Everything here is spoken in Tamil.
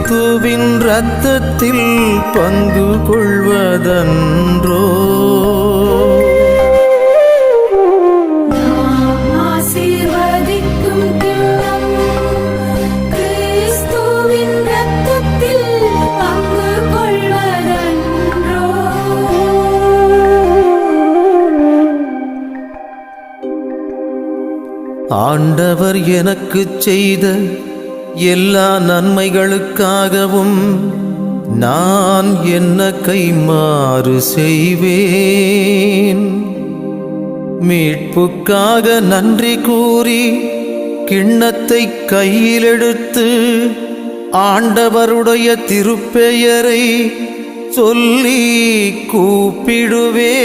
கிறிஸ்துவின் இரத்தத்தில் பங்கு கொள்வதன்றோ. ஆண்டவர் எனக்கு செய்த எல்லா நன்மைகளுக்காகவும் நான் என்ன கைமாறு செய்வேன்? மீட்புக்காக நன்றி கூறி கிண்ணத்தை கையில் எடுத்து ஆண்டவருடைய திருப்பெயரை சொல்லி கூப்பிடுவேன்.